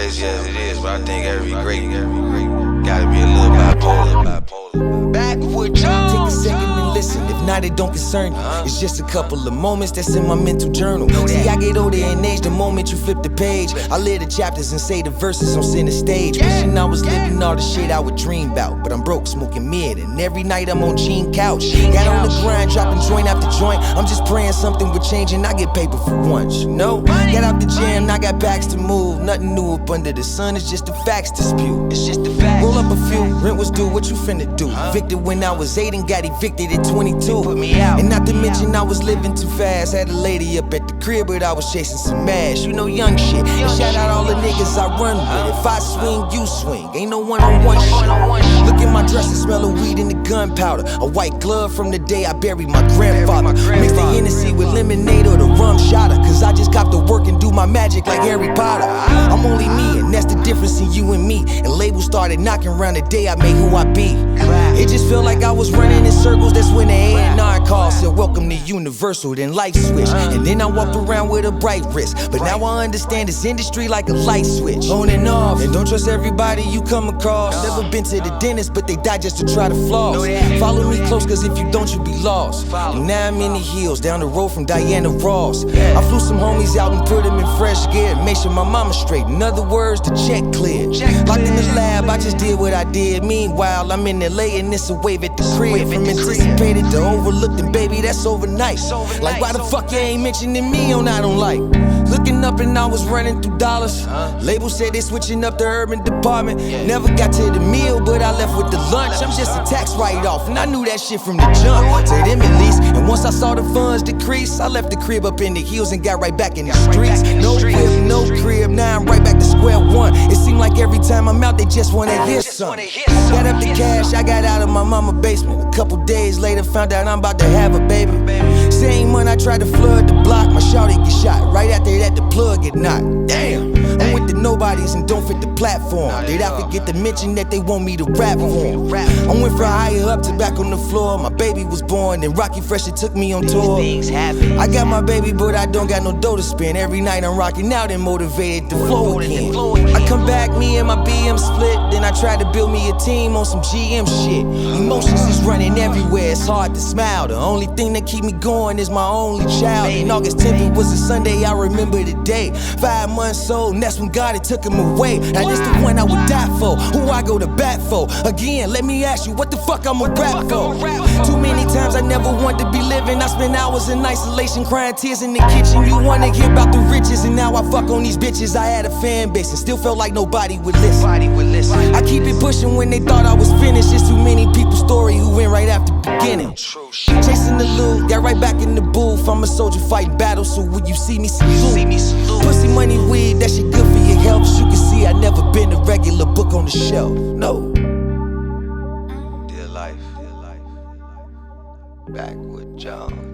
crazy as it is, but I think every great gotta be a little bipolar. BackWood Jones. Take a second and listen, if not it don't concern you. It's just a couple of moments that's in my mental journal. See, I get older in age the moment you flip the page. I live the chapters and say the verses on center stage. Wishing I was living all the shit I would dream about, but I'm broke, smoking mid, and every night I'm on Gene couch. Got on the grind, dropping joint after joint. I'm just praying something would change and I get paper for once, you know? Got out the gym, I got packs to move. Nothing new up under the sun, it's just the facts dispute. It's just the facts. Roll up a few, rent was due, what you finna do? Evicted when I was 8 and got evicted at 22. Put me out. And not to mention I was living too fast. Had a lady up at the crib, but I was chasing some ass. You know, young shit. And shout out all the niggas I run with. If I swing, you swing. Ain't no one-on-one shit. Look at my dress and smell of weed and the gunpowder. A white glove from the day I buried my grandfather. Mix the Hennessy with lemonade or the rum shotter. Cause I just cop to work and do my magic like Harry Potter. I'm only me, and that's the difference in you and me. And labels started knocking around the day I made who I be. It just felt like I was running in circles. That's when the A&R call said welcome to Universal, then light switch. And then I walked around with a bright wrist. But now I understand this industry like a light switch. On and off, and don't trust everybody you come across. Never been to the dentist, but they die just to try to floss. Follow me close, cause if you don't, you be lost. And now I'm in the hills, down the road from Diana Ross. I flew some homies out and put them in fresh gear. Made sure my mama straight, in other words, the check cleared. Locked in the lab, I just did what I did. Meanwhile, I'm in LA and it's a wave at the crib. From anticipated to overlooked, and baby, that's overnight. Like, why the fuck you ain't mentioning me on I don't like? Looking up and I was running through dollars. Label said they switching up the urban department. Never got to the meal, but I left with the lunch. I'm just a tax write-off, and I knew that shit from the jump. To them at least. And once I saw the funds decrease, I left the crib up in the hills and got right back in the streets. No whip, no crib, now I'm right back to square one. It seemed like every time I'm out, they just wanna hear something. Got up the cash, I got out of my mama's basement. A couple days later, found out I'm about to have a baby. Same month I tried to flood the block, my shawty get shot. Right after that, the plug get knocked. Damn, I'm with the nobodies and don't fit the platform. Did I forget to mention that they want me to rap for them? I went from higher up to back on the floor. My baby was born, and Rocky Fresh took me on tour. I got my baby, but I don't got no dough to spend. Every night I'm rocking out and motivated to flow again. I come back, me and my BM split. Then I tried to build me a team on some GM shit. Emotions is running everywhere, it's hard to smile. The only thing that keep me going is my only child. And August 10th, it was a Sunday, I remember the day. 5 months old, and that's when God had took him away. Now this the one I would die for, who I go to bat for. Again, let me ask you, what the fuck I'ma rap for? Too many times I never wanted to be living. I spent hours in isolation, crying tears in the kitchen. You wanna hear about the riches, and now I fuck on these bitches. I had a fan base and still felt like nobody would listen. I keep it pushing when they thought I was finished. It's too many people's story who went right after beginning. Chasing the loot, got right back in the booth. I'm a soldier fighting battles, so when you see me salute. Pussy, money, weed, that shit good for your health. As you can see, I never been a regular book on the shelf. No. Dear life. BackWood Jones.